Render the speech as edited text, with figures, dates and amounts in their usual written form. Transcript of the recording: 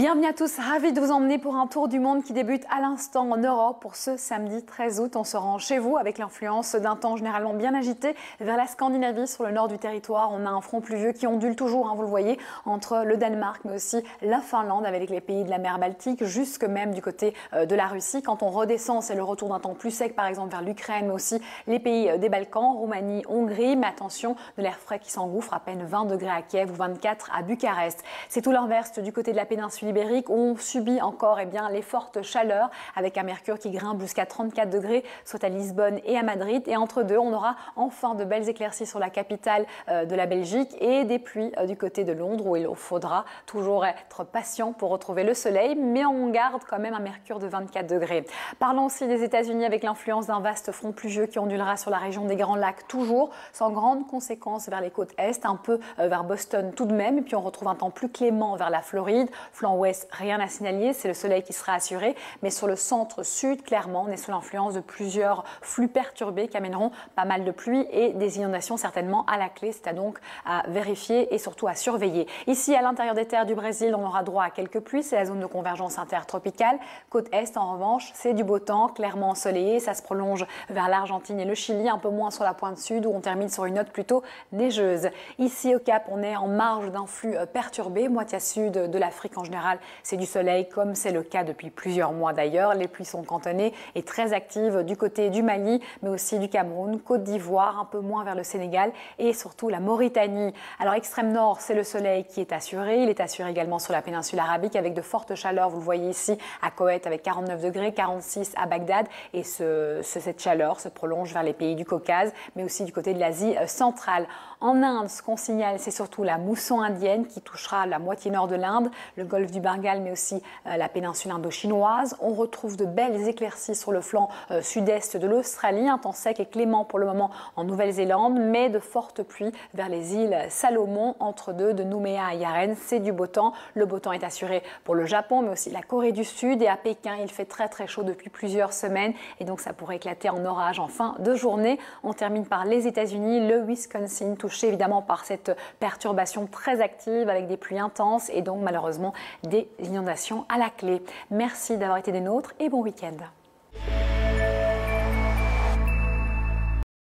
Bienvenue à tous, ravi de vous emmener pour un tour du monde qui débute à l'instant en Europe. Pour ce samedi 13 août, on se rend chez vous avec l'influence d'un temps généralement bien agité vers la Scandinavie. Sur le nord du territoire, on a un front pluvieux qui ondule toujours, vous le voyez, entre le Danemark mais aussi la Finlande avec les pays de la mer Baltique, jusque même du côté de la Russie. Quand on redescend, c'est le retour d'un temps plus sec, par exemple vers l'Ukraine, mais aussi les pays des Balkans, Roumanie, Hongrie. Mais attention, de l'air frais qui s'engouffre, à peine 20 degrés à Kiev ou 24 à Bucarest. C'est tout l'inverse du côté de la péninsule ibérique, où on subit encore les fortes chaleurs avec un mercure qui grimpe jusqu'à 34 degrés, soit à Lisbonne et à Madrid. Et entre deux, on aura enfin de belles éclaircies sur la capitale de la Belgique et des pluies du côté de Londres, où il faudra toujours être patient pour retrouver le soleil, mais on garde quand même un mercure de 24 degrés. Parlons aussi des États-Unis avec l'influence d'un vaste front pluvieux qui ondulera sur la région des Grands Lacs, toujours sans grandes conséquences vers les côtes est, un peu vers Boston tout de même. Et puis on retrouve un temps plus clément vers la Floride. Flanc ouest, rien à signaler, c'est le soleil qui sera assuré. Mais sur le centre-sud, clairement, on est sous l'influence de plusieurs flux perturbés qui amèneront pas mal de pluie et des inondations certainement à la clé. C'est donc à vérifier et surtout à surveiller. Ici, à l'intérieur des terres du Brésil, on aura droit à quelques pluies. C'est la zone de convergence intertropicale. Côte est, en revanche, c'est du beau temps, clairement ensoleillé. Ça se prolonge vers l'Argentine et le Chili, un peu moins sur la pointe sud où on termine sur une note plutôt neigeuse. Ici, au Cap, on est en marge d'un flux perturbé. Moitié sud de l'Afrique en général, c'est du soleil, comme c'est le cas depuis plusieurs mois d'ailleurs. Les pluies sont cantonnées et très actives du côté du Mali, mais aussi du Cameroun, Côte d'Ivoire, un peu moins vers le Sénégal et surtout la Mauritanie. Alors extrême nord, c'est le soleil qui est assuré. Il est assuré également sur la péninsule arabique avec de fortes chaleurs. Vous le voyez ici à Koweït avec 49 degrés, 46 à Bagdad. Et cette chaleur se prolonge vers les pays du Caucase, mais aussi du côté de l'Asie centrale. En Inde, ce qu'on signale, c'est surtout la mousson indienne qui touchera la moitié nord de l'Inde, le golfe du Bengale, mais aussi la péninsule indo-chinoise. On retrouve de belles éclaircies sur le flanc sud-est de l'Australie, un temps sec et clément pour le moment en Nouvelle-Zélande, mais de fortes pluies vers les îles Salomon, entre deux, de Nouméa à Yaren. C'est du beau temps. Le beau temps est assuré pour le Japon, mais aussi la Corée du Sud. Et à Pékin, il fait très très chaud depuis plusieurs semaines, et donc ça pourrait éclater en orage en fin de journée. On termine par les États-Unis, le Wisconsin, touché évidemment par cette perturbation très active avec des pluies intenses et donc malheureusement des inondations à la clé. Merci d'avoir été des nôtres et bon week-end.